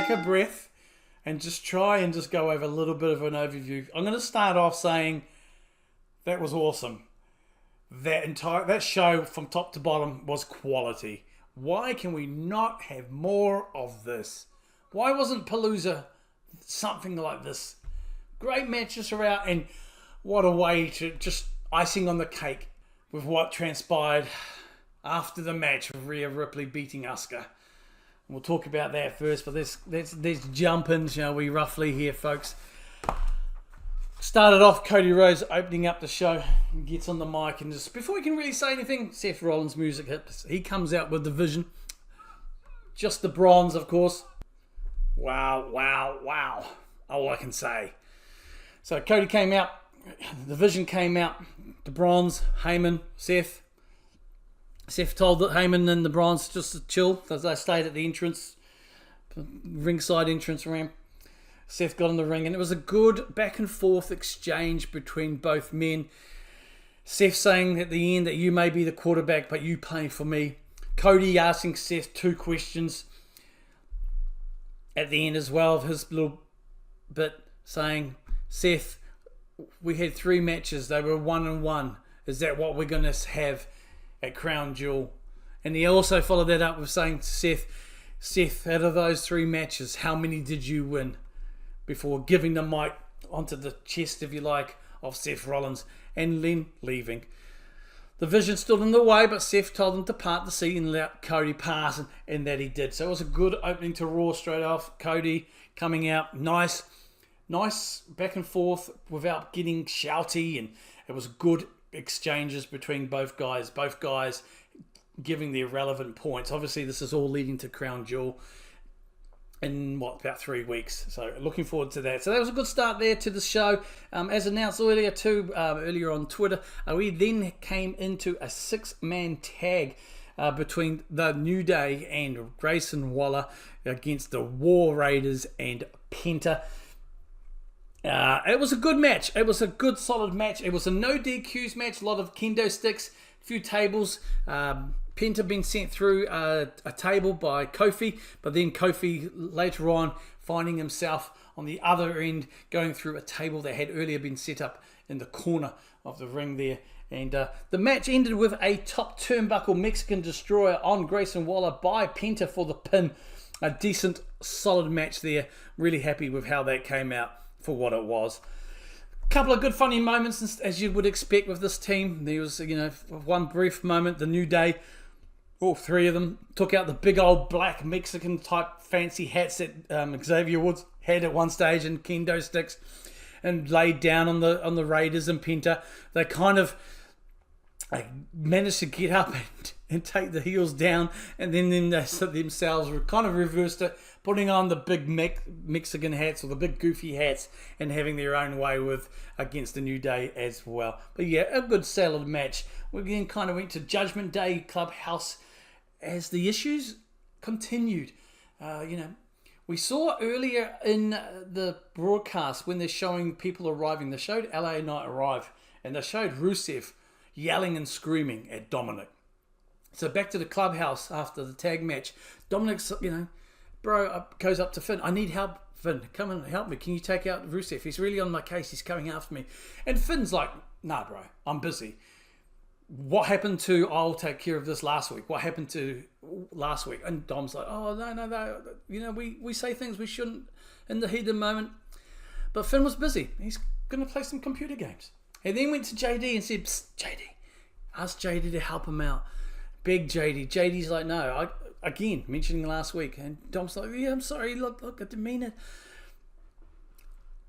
take a breath and just try and just go over a little bit of an overview. I'm going to start off saying that was awesome. That show from top to bottom was quality. Why can we not have more of this? Why wasn't Palooza something like this? Great matches throughout, and what a way to just icing on the cake with what transpired after the match of Rhea Ripley beating Asuka. We'll talk about that first, but let's jump in, shall we, roughly here, folks. Started off Cody Rhodes opening up the show, gets on the mic, and just before he can really say anything, Seth Rollins' music hits. He comes out with the vision. Just the bronze, of course. Wow, wow, wow. All I can say. So Cody came out, the vision came out, the bronze, Heyman, Seth. Seth told Heyman and the bronze just to chill as they stayed at the entrance, ringside entrance ramp. Seth got in the ring, and it was a good back and forth exchange between both men. Seth saying at the end that you may be the quarterback, but you play for me. Cody asking Seth 2 questions at the end as well of his little bit, saying, Seth, we had 3 matches. They were 1-1. Is that what we're going to have at Crown Jewel? And he also followed that up with saying to Seth, out of those 3 matches, how many did you win? Before giving the mic onto the chest, if you like, of Seth Rollins and then leaving. The vision stood in the way, but Seth told him to part the seat and let Cody pass, and that he did. So it was a good opening to Raw straight off. Cody coming out, nice back and forth without getting shouty, and it was good exchanges between both guys giving their relevant points. Obviously, this is all leading to Crown Jewel in about 3 weeks, so looking forward to that. So that was a good start there to the show. As announced earlier too, earlier on Twitter, we then came into a 6-man tag between the New Day and Grayson Waller against the War Raiders and Penta. It was a good match. It was a good solid match. It was a no DQs match, a lot of kendo sticks, a few tables. Penta being sent through a table by Kofi, but then Kofi later on finding himself on the other end going through a table that had earlier been set up in the corner of the ring there. And the match ended with a top turnbuckle Mexican destroyer on Grayson Waller by Penta for the pin. A decent, solid match there. Really happy with how that came out for what it was. Couple of good funny moments as you would expect with this team. There was, one brief moment, the New Day, all 3 of them took out the big old black Mexican type fancy hats that Xavier Woods had at one stage and kendo sticks, and laid down on the Raiders and Penta. They kind of managed to get up and take the heels down, and then they themselves kind of reversed it, putting on the big Mexican hats or the big goofy hats and having their own way with against the New Day as well. But yeah, a good solid match. We then kind of went to Judgment Day Clubhouse as the issues continued. We saw earlier in the broadcast when they're showing people arriving, they showed L.A Knight arrive, and they showed Rusev yelling and screaming at Dominic. So back to the clubhouse after the tag match. Dominic's, goes up to Finn. I need help, Finn. Come and help me. Can you take out Rusev? He's really on my case. He's coming after me. And Finn's like, nah, bro, I'm busy. What happened to, I'll take care of this last week? What happened to last week? And Dom's like, oh, no. We say things we shouldn't in the heat of the moment. But Finn was busy. He's going to play some computer games. He then went to JD and said, Psst, JD. Asked JD to help him out. Big JD. JD's like, no. Again, mentioning last week. And Dom's like, yeah, I'm sorry. Look, I didn't mean it.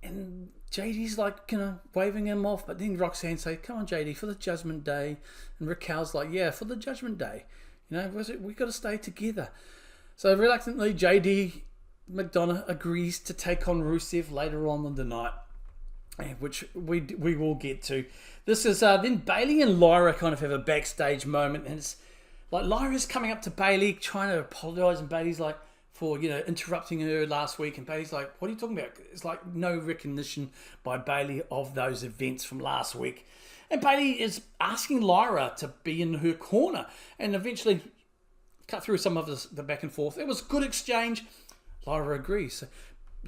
And JD's like, waving him off. But then Roxanne say, come on, JD, for the Judgment Day. And Raquel's like, yeah, for the Judgment Day. We got to stay together. So reluctantly, JD McDonagh agrees to take on Rusev later on in the night, which we will get to. This is then Bayley and Lyra kind of have a backstage moment, and it's like Lyra's coming up to Bayley trying to apologise, and Bayley's like, for interrupting her last week, and Bayley's like, what are you talking about? It's like no recognition by Bayley of those events from last week, and Bayley is asking Lyra to be in her corner, and eventually cut through some of the back and forth. It was a good exchange. Lyra agrees. So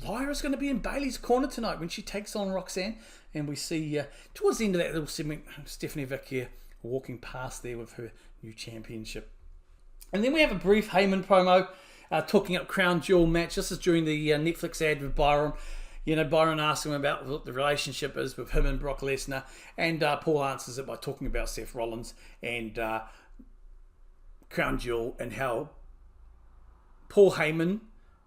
Lyra's going to be in Bayley's corner tonight when she takes on Roxanne. And we see towards the end of that little segment, Stephanie Vaquer walking past there with her new championship. And then we have a brief Heyman promo talking up Crown Jewel match. This is during the Netflix ad with Byron. Byron asks him about what the relationship is with him and Brock Lesnar. And Paul answers it by talking about Seth Rollins and Crown Jewel and how Paul Heyman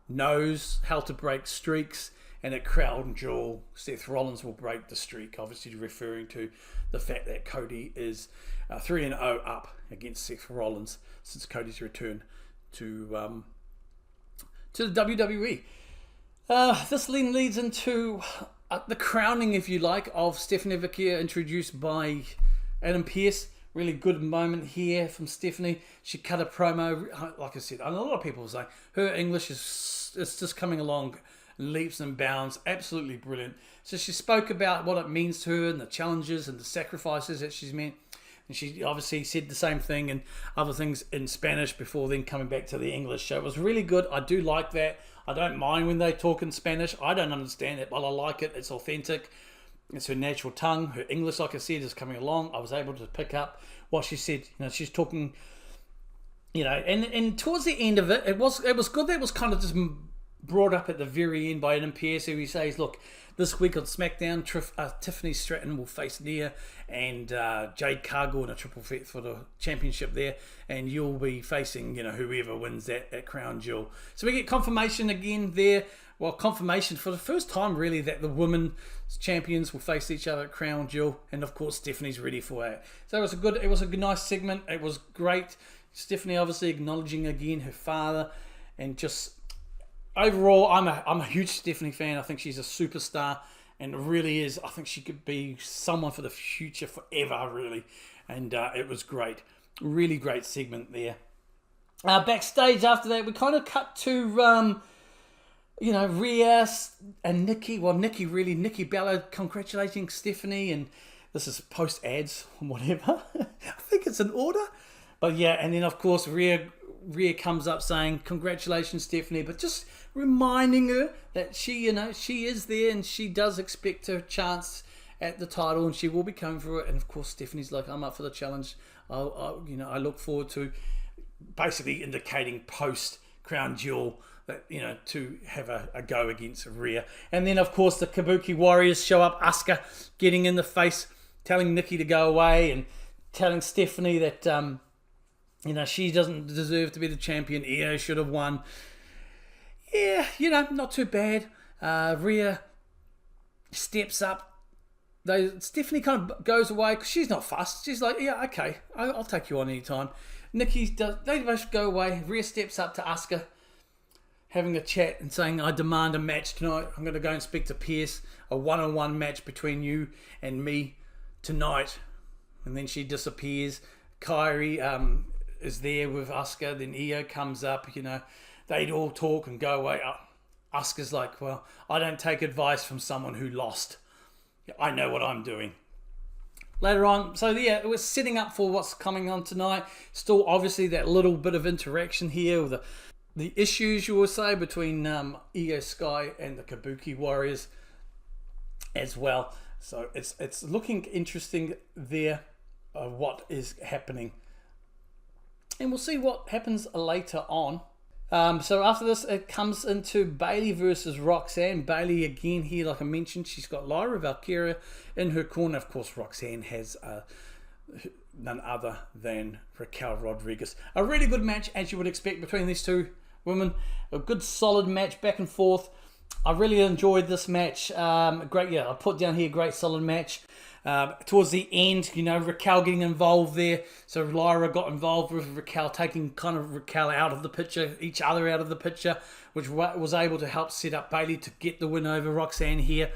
knows how to break streaks, and at Crown Jewel, Seth Rollins will break the streak, obviously referring to the fact that Cody is 3-0 up against Seth Rollins since Cody's return to the WWE. This then leads into the crowning, if you like, of Stephanie Vaquer, introduced by Adam Pearce. Really good moment here from Stephanie. She cut a promo. Like I said, a lot of people say her English is just coming along leaps and bounds. Absolutely brilliant. So she spoke about what it means to her and the challenges and the sacrifices that she's made. And she obviously said the same thing and other things in Spanish before then coming back to the English. So it was really good. I do like that. I don't mind when they talk in Spanish. I don't understand it, but I like it. It's authentic. It's her natural tongue. Her English, like I said, is coming along. I was able to pick up what she said. She's talking, and towards the end of it, it was good. That was kind of just brought up at the very end by Adam Pearce, who he says, look, this week on SmackDown, Tiffany Stratton will face Rhea and Jade Cargill in a triple threat for the championship there, and you'll be facing, whoever wins that at Crown Jewel. So we get confirmation again there. Well, confirmation for the first time, really, that the women's champions will face each other at Crown Jewel, and of course, Stephanie's ready for it. So it was a good, nice segment. It was great. Stephanie obviously acknowledging again her father, and just overall, I'm a huge Stephanie fan. I think she's a superstar, and it really is. I think she could be someone for the future forever, really. And it was great. Really great segment there. Backstage after that, we kind of cut to Rhea and Nikki. Well, Nikki Bella congratulating Stephanie, and this is post ads or whatever. I think it's in order. But yeah, and then of course Rhea comes up saying, congratulations, Stephanie, but just reminding her that she is there and she does expect her chance at the title and she will be coming for it. And of course, Stephanie's like, I'm up for the challenge. I look forward to, basically indicating post Crown Jewel that, to have a go against Rhea. And then of course the Kabuki Warriors show up, Asuka getting in the face, telling Nikki to go away and telling Stephanie that, she doesn't deserve to be the champion. Io should have won. Yeah, not too bad. Rhea steps up. Stephanie kind of goes away because she's not fussed. She's like, yeah, okay, I'll take you on anytime. They both go away. Rhea steps up to Asuka, having a chat and saying, I demand a match tonight. I'm going to go and speak to Pearce. A one-on-one match between you and me tonight. And then she disappears. Kyrie is there with Asuka. Then Io comes up. They'd all talk and go away. Asuka's like, well, I don't take advice from someone who lost. I know what I'm doing. Later on, so yeah, we're setting up for what's coming on tonight. Still, obviously, that little bit of interaction here with the issues, you will say, between Io Sky and the Kabuki Warriors as well. So it's looking interesting there, what is happening. And we'll see what happens later on. So after this, it comes into Bayley versus Roxanne. Bayley again here, like I mentioned, she's got Lyra Valkyria in her corner. Of course, Roxanne has none other than Raquel Rodriguez. A really good match, as you would expect, between these two women. A good, solid match, back and forth. I really enjoyed this match. Great, yeah, I put down here, great, solid match. Towards the end, Raquel getting involved there. So Lyra got involved with Raquel, taking kind of Raquel out of the picture, each other out of the picture, which was able to help set up Bayley to get the win over Roxanne here,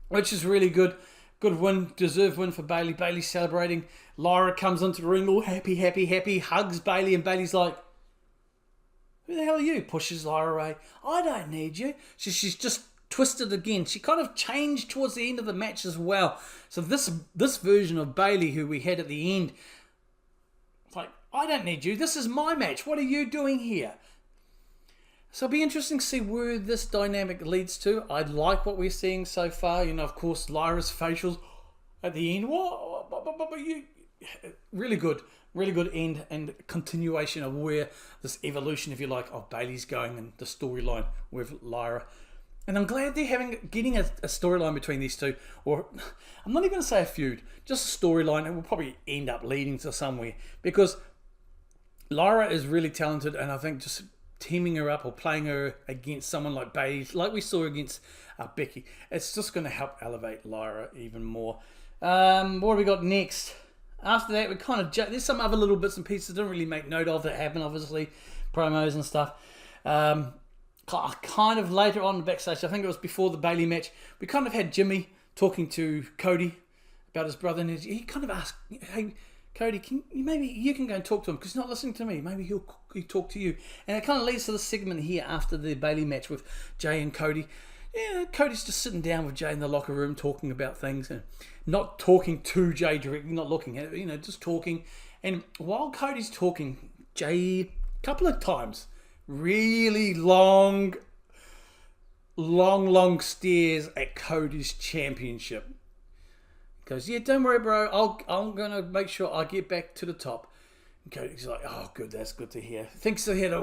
which is really good. Good win, deserved win for Bayley. Bayley celebrating. Lyra comes into the ring all happy, hugs Bayley, and Bayley's like, who the hell are you? Pushes Lyra away. I don't need you. She's just twisted again. She kind of changed towards the end of the match as well. So this version of Bayley, who we had at the end, like, I don't need you. This is my match. What are you doing here? So it'll be interesting to see where this dynamic leads to. I like what we're seeing so far. Of course, Lyra's facials at the end. Really good end and continuation of where this evolution, if you like, of Bayley's going and the storyline with Lyra. And I'm glad they're getting a storyline between these two. Or I'm not even going to say a feud, just a storyline that will probably end up leading to somewhere. Because Lyra is really talented, and I think just teaming her up or playing her against someone like Bayley, like we saw against Becky, it's just going to help elevate Lyra even more. What have we got next? After that, there's some other little bits and pieces I didn't really make note of that happened, obviously, promos and stuff. Kind of later on backstage, I think it was before the Bayley match, we kind of had Jimmy talking to Cody about his brother, and he kind of asked, hey, Cody, maybe you can go and talk to him because he's not listening to me. Maybe he'll talk to you. And it kind of leads to the segment here after the Bayley match with Jey and Cody. Yeah, Cody's just sitting down with Jey in the locker room talking about things and not talking to Jey directly, not looking at it, just talking. And while Cody's talking, Jey, a couple of times, really long stares at Cody's championship. Goes, yeah, don't worry, bro. I'm going to make sure I get back to the top. And Cody's like, oh, good, that's good to hear. Thinks to hear,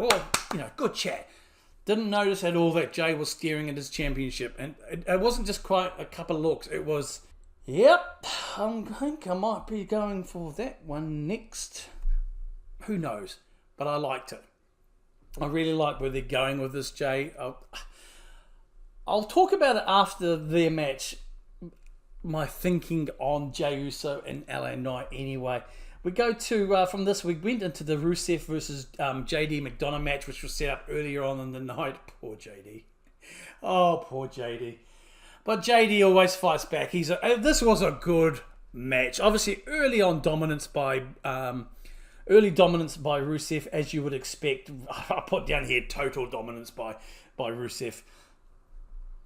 good chat. Didn't notice at all that Jey was staring at his championship. And it wasn't just quite a couple of looks. It was, yep, I think I might be going for that one next. Who knows? But I liked it. I really like where they're going with this, Jey. I'll talk about it after their match. My thinking on Jey Uso and L.A Knight anyway. We go to, from this, we went into the Rusev versus JD McDonagh match, which was set up earlier on in the night. Poor JD. Oh, poor JD. But JD always fights back. This was a good match. Obviously, early dominance by Rusev, as you would expect. I put down here total dominance by Rusev.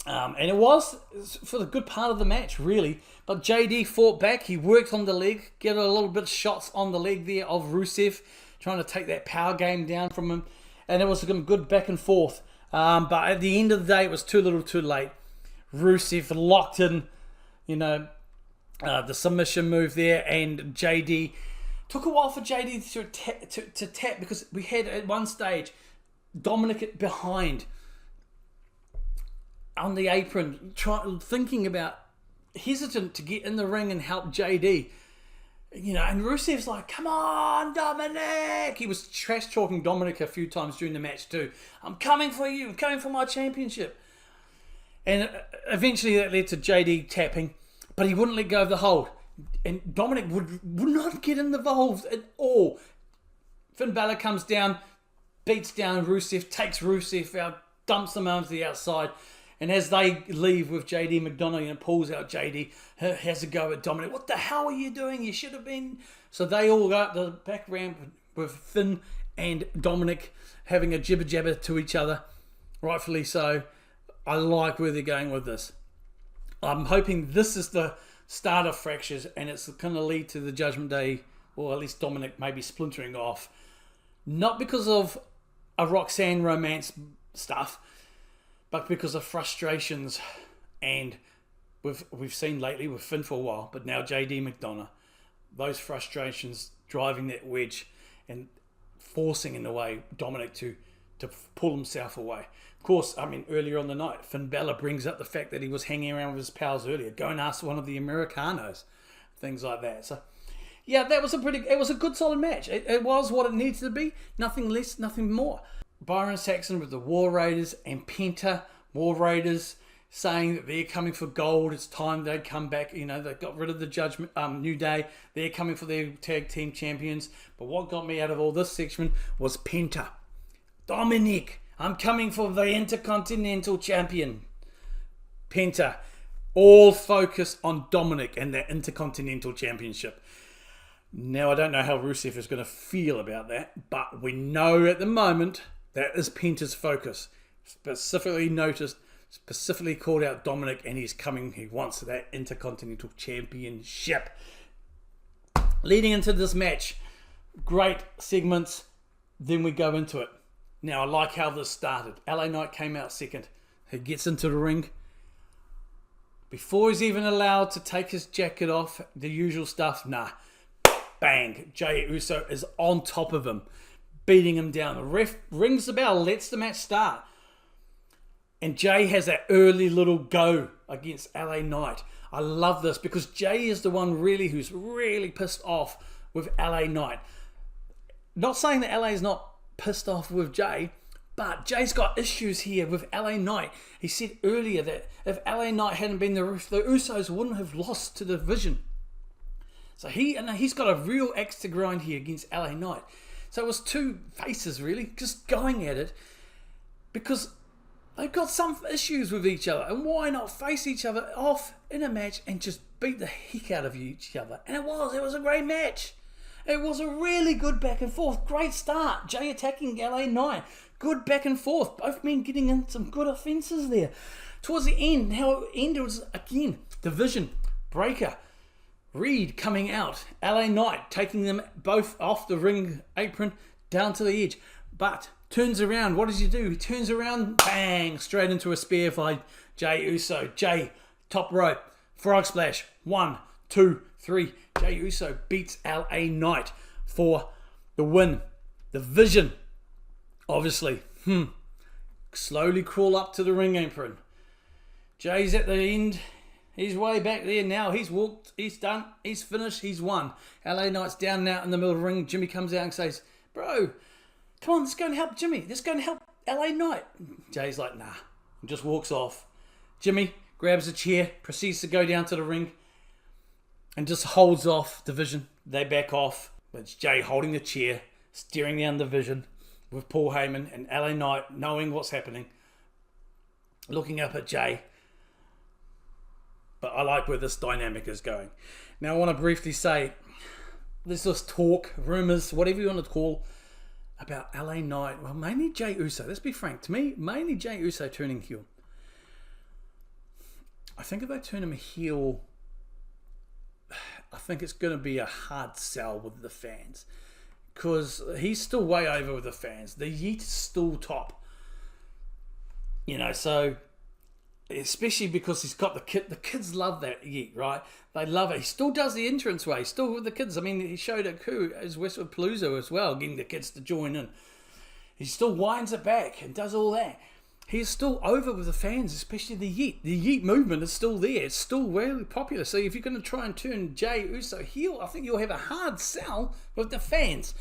And it was for the good part of the match, really. But JD fought back. He worked on the leg, get a little bit of shots on the leg there of Rusev, trying to take that power game down from him. And it was a good back and forth. But at the end of the day, it was too little too late. Rusev locked in, the submission move there. And JD, took a while for JD to tap because we had at one stage Dominic behind on the apron, thinking about, hesitant to get in the ring and help JD. And Rusev's like, come on, Dominic! He was trash-talking Dominic a few times during the match too. I'm coming for you. I'm coming for my championship. And eventually that led to JD tapping, but he wouldn't let go of the hold. And Dominic would not get involved at all. Finn Balor comes down, beats down Rusev, takes Rusev out, dumps him onto the outside. And as they leave with JD McDonagh and pulls out JD, has a go at Dominic. What the hell are you doing? You should have been. So they all go up the back ramp with Finn and Dominic having a jibber jabber to each other. Rightfully so. I like where they're going with this. I'm hoping this is the start of fractures and it's going to lead to the Judgment Day, or at least Dominic maybe splintering off. Not because of a Roxanne romance stuff, but because of frustrations, and we've seen lately with Finn for a while, but now JD McDonagh, those frustrations driving that wedge and forcing in a way Dominic to pull himself away. Of course, earlier on the night, Finn Balor brings up the fact that he was hanging around with his pals earlier. Go and ask one of the Americanos, things like that. So, yeah, it was a good solid match. It was what it needed to be. Nothing less, nothing more. Byron Saxton with the War Raiders and Penta, War Raiders, saying that they're coming for gold. It's time they come back. They got rid of the Judgment New Day. They're coming for their tag team champions. But what got me out of all this section was Penta. Dominic, I'm coming for the Intercontinental Champion. Penta, all focus on Dominic and that Intercontinental Championship. Now, I don't know how Rusev is going to feel about that, but we know at the moment that is Penta's focus. Specifically called out Dominic, and he wants that Intercontinental Championship. Leading into this match, great segments, then we go into it. Now, I like how this started. L.A Knight came out second. He gets into the ring. Before he's even allowed to take his jacket off, the usual stuff, nah. Bang. Jey Uso is on top of him, beating him down. The ref rings the bell, lets the match start. And Jey has that early little go against L.A Knight. I love this because Jey is the one really who's really pissed off with L.A Knight. Not saying that L.A. is not pissed off with Jey, but Jey's got issues here with L.A Knight. He said earlier that if L.A Knight hadn't been the ref, the Usos wouldn't have lost to the division. So he's got a real axe to grind here against L.A Knight. So it was two faces really just going at it because they've got some issues with each other. And why not face each other off in a match and just beat the heck out of each other? And it was a great match. It was a really good back and forth. Great start. Jey attacking L.A Knight. Good back and forth. Both men getting in some good offenses there. Towards the end, how it ended was, again, division breaker. Reed coming out. L.A Knight taking them both off the ring apron down to the edge. But turns around. What does he do? He turns around. Bang. Straight into a spear by Jey Uso. Jey, top rope. Frog splash. 1, 2, 3. Jey Uso beats L.A Knight for the win. The Vision, obviously, slowly crawl up to the ring apron. Jey's at the end. He's way back there now. He's walked. He's done. He's finished. He's won. L.A Knight's down now in the middle of the ring. Jimmy comes out and says, "Bro, come on, let's go and help Jimmy. Let's go and help L.A Knight." Jey's like, "Nah," and just walks off. Jimmy grabs a chair, proceeds to go down to the ring, and just holds off Division. They back off. It's Jey holding the chair, staring down Division with Paul Heyman and L.A Knight knowing what's happening, looking up at Jey. But I like where this dynamic is going. Now I want to briefly say, there's this talk, rumours, whatever you want to call, about L.A Knight. Well, mainly Jey Uso. Let's be frank. To me, mainly Jey Uso turning heel. I think if they turn him heel, I think it's going to be a hard sell with the fans. Because he's still way over with the fans. The Yeet is still top. You know, so especially because he's got the kid. The kids love that Yeet, right? They love it. He still does the entrance way. Still with the kids. I mean, he showed at as Westwood Palooza as well, getting the kids to join in. He still winds it back and does all that. He's still over with the fans, especially the Yeet. The Yeet movement is still there. It's still really popular. So if you're going to try and turn Jey Uso heel, I think you'll have a hard sell with the fans.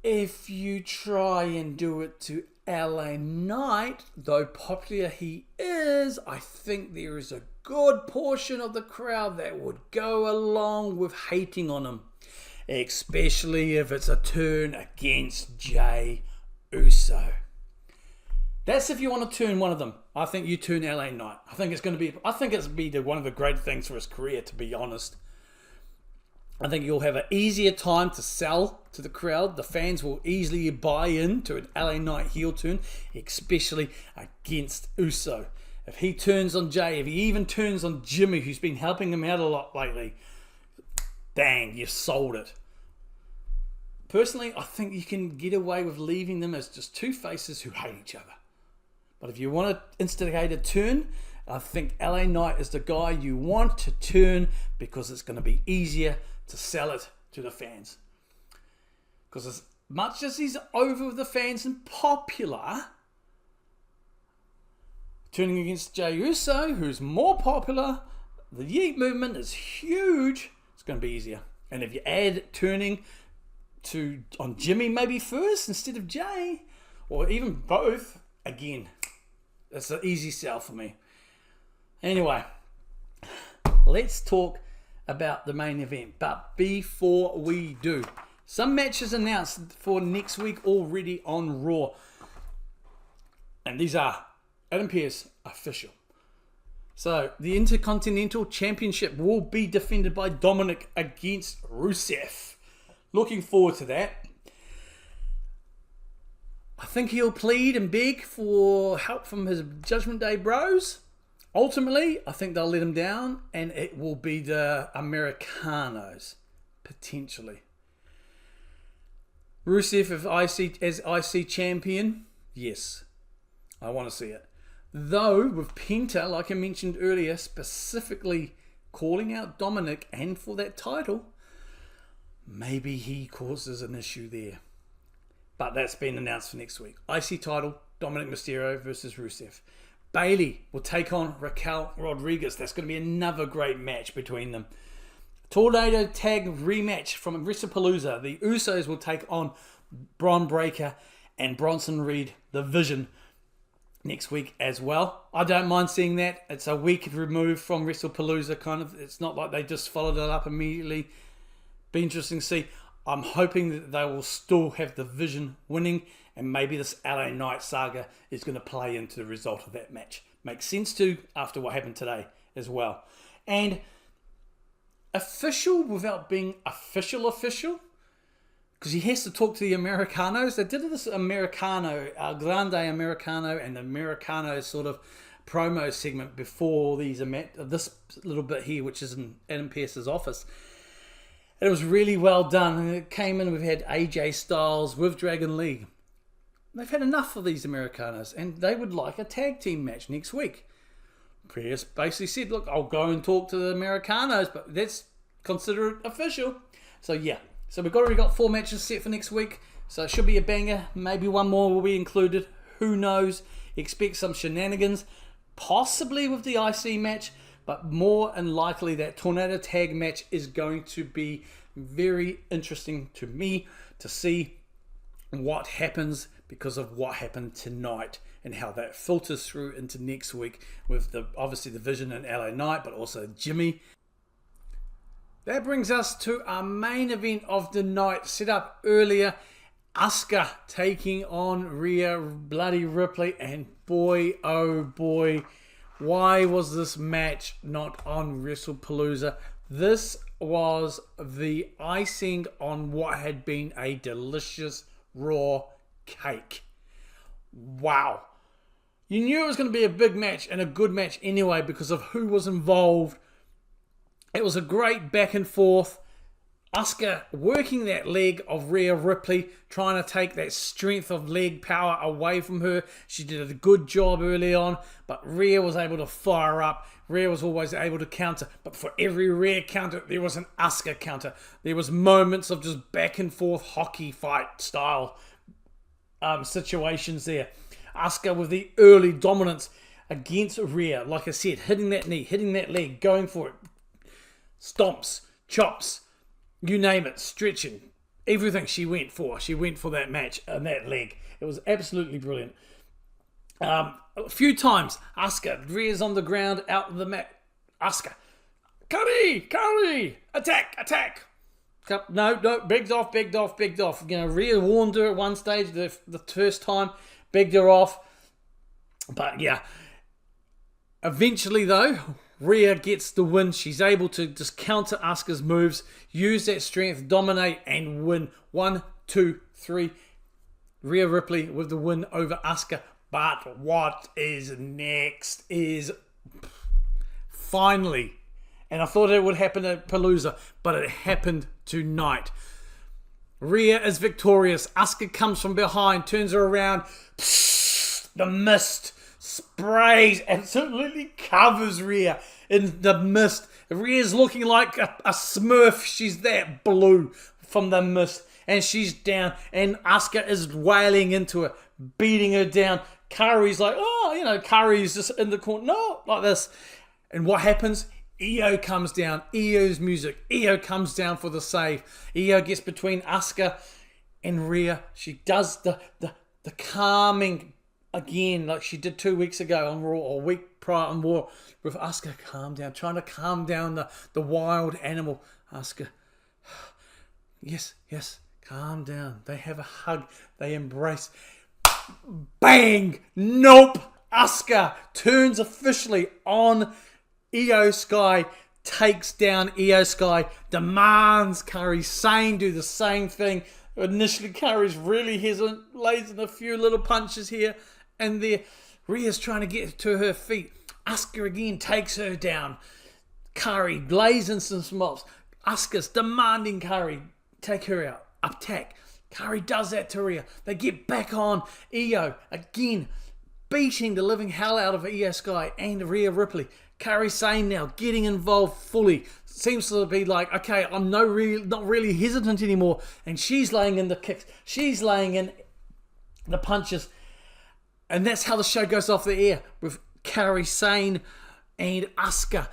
If you try and do it to L.A Knight, though popular he is, I think there is a good portion of the crowd that would go along with hating on him. Especially if it's a turn against Jey Uso. That's if you want to turn one of them. I think you turn L.A Knight. I think it's one of the great things for his career, to be honest. I think you'll have an easier time to sell to the crowd. The fans will easily buy into an L.A Knight heel turn, especially against Uso. If he turns on Jey, if he even turns on Jimmy, who's been helping him out a lot lately, dang, you've sold it. Personally, I think you can get away with leaving them as just two faces who hate each other. But if you want to instigate a turn, I think L.A Knight is the guy you want to turn because it's going to be easier to sell it to the fans. Because as much as he's over with the fans and popular, turning against Jey Uso, who's more popular, the Yeet movement is huge, it's going to be easier. And if you add turning on Jimmy maybe first instead of Jey, or even both, again, it's an easy sell for me. Anyway, let's talk about the main event. But before we do, some matches announced for next week already on Raw. And these are Adam Pearce official. So the Intercontinental Championship will be defended by Dominic against Rusev. Looking forward to that. I think he'll plead and beg for help from his Judgment Day bros. Ultimately, I think they'll let him down, and it will be the Americanos, potentially. Rusev as IC champion? Yes. I want to see it. Though, with Penta, like I mentioned earlier, specifically calling out Dominic and for that title, maybe he causes an issue there. But that's been announced for next week. IC title, Dominic Mysterio versus Rusev. Bayley will take on Raquel Rodriguez. That's going to be another great match between them. Tornado Tag rematch from WrestlePalooza. The Usos will take on Bron Breakker and Bronson Reed, the Vision, next week as well. I don't mind seeing that. It's a week removed from WrestlePalooza, kind of. It's not like they just followed it up immediately. Be interesting to see. I'm hoping that they will still have the Vision winning, and maybe this L.A Knight saga is going to play into the result of that match. Makes sense too after what happened today as well. And official without being official, because he has to talk to the Americanos. They did this Americano, Grande Americano, and the Americano sort of promo segment before this little bit here, which is in Adam Pearce's office. It was really well done, and it came in. We've had AJ Styles with Dragon Lee. They've had enough of these Americanos, and they would like a tag team match next week. Pearce basically said, look, I'll go and talk to the Americanos, but that's considered official. So yeah, so we've already got 4 matches set for next week, so it should be a banger. Maybe one more will be included. Who knows? Expect some shenanigans, possibly with the IC match, but more than likely that Tornado Tag match is going to be very interesting to me to see what happens because of what happened tonight and how that filters through into next week with obviously the Vision and L.A Knight, but also Jimmy. That brings us to our main event of the night, set up earlier. Asuka taking on Rhea bloody Ripley, and boy, oh boy, why was this match not on WrestlePalooza? This was the icing on what had been a delicious raw cake. Wow. You knew it was going to be a big match and a good match anyway because of who was involved. It was a great back and forth. Asuka working that leg of Rhea Ripley, trying to take that strength of leg power away from her. She did a good job early on, but Rhea was able to fire up. Rhea was always able to counter, but for every Rhea counter, there was an Asuka counter. There was moments of just back and forth hockey fight style situations there. Asuka with the early dominance against Rhea, like I said, hitting that knee, hitting that leg, going for it. Stomps, chops, you name it, stretching, everything she went for. She went for that match and that leg. It was absolutely brilliant. A few times, Asuka, Rhea's on the ground, out of the mat. Asuka, Cody, attack. No, begged off. You know, Rhea warned her at one stage, the first time, begged her off. But yeah, eventually though, Rhea gets the win. She's able to just counter Asuka's moves, use that strength, dominate, and win. 1, 2, 3. Rhea Ripley with the win over Asuka. But what is next is finally, and I thought it would happen at Palooza, but it happened tonight. Rhea is victorious. Asuka comes from behind, turns her around. The mist sprays, absolutely covers Rhea in the mist. Rhea's looking like a smurf. She's that blue from the mist. And she's down. And Asuka is wailing into her, beating her down. Curry's like, Curry's just in the corner. No, like this. And what happens? Io comes down. Io's music. Io comes down for the save. Io gets between Asuka and Rhea. She does the calming again, like she did 2 weeks ago on Raw, or a week prior on Raw, with Asuka, calm down, trying to calm down the wild animal. Asuka, yes, calm down. They have a hug, they embrace. Bang! Nope! Asuka turns officially on Io Sky, takes down Io Sky, demands Curry Sane do the same thing. Initially, Curry's really hesitant, lays in a few little punches here and there. Rhea's trying to get to her feet. Asuka again takes her down. Curry lays in some smops. Asuka's demanding Curry take her out. Attack. Curry does that to Rhea. They get back on. Io, again, beating the living hell out of Io Sky and Rhea Ripley. Curry Sane now getting involved fully. Seems to be like, okay, I'm not really hesitant anymore. And she's laying in the kicks. She's laying in the punches. And that's how the show goes off the air, with Curry Sane and Asuka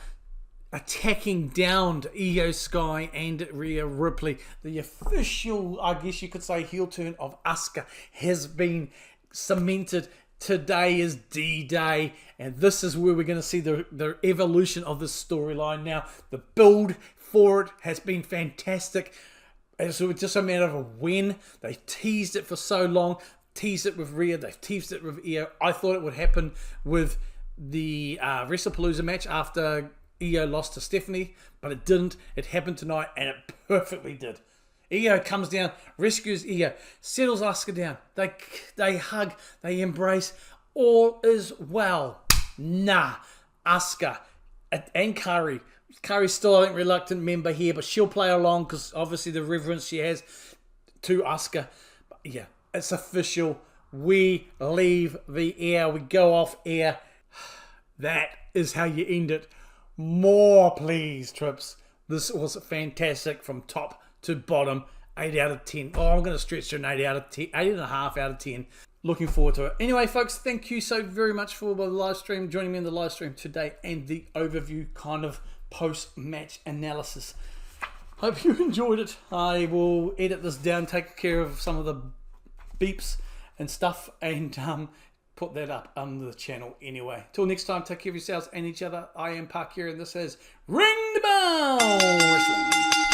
attacking down Io Sky and Rhea Ripley. The official, I guess you could say, heel turn of Asuka has been cemented. Today is D-Day, and this is where we're going to see the evolution of this storyline now. The build for it has been fantastic. It's just a matter of when. They teased it for so long. Teased it with Rhea. They've teased it with Io. I thought it would happen with the WrestlePalooza match after Io lost to Stephanie, but it didn't. It happened tonight, and it perfectly did. Io comes down, rescues Io, settles Asuka down. They hug, they embrace. All is well. Nah, Asuka and Curry. Curry's still, I think, reluctant member here, but she'll play along because obviously the reverence she has to Asuka. But yeah, it's official. We leave the air. We go off air. That is how you end it. More, please, Trips. This was fantastic from top to bottom. 8 out of 10. Oh, I'm going to stretch to an 8 out of 10. 8.5 out of 10. Looking forward to it. Anyway, folks, thank you so very much for the live stream, joining me in the live stream today, and the overview kind of post-match analysis. Hope you enjoyed it. I will edit this down, take care of some of the beeps and stuff, and put that up on the channel anyway. Till next time, take care of yourselves and each other. I am Vaquer, and this is Ring the Bell Wrestling.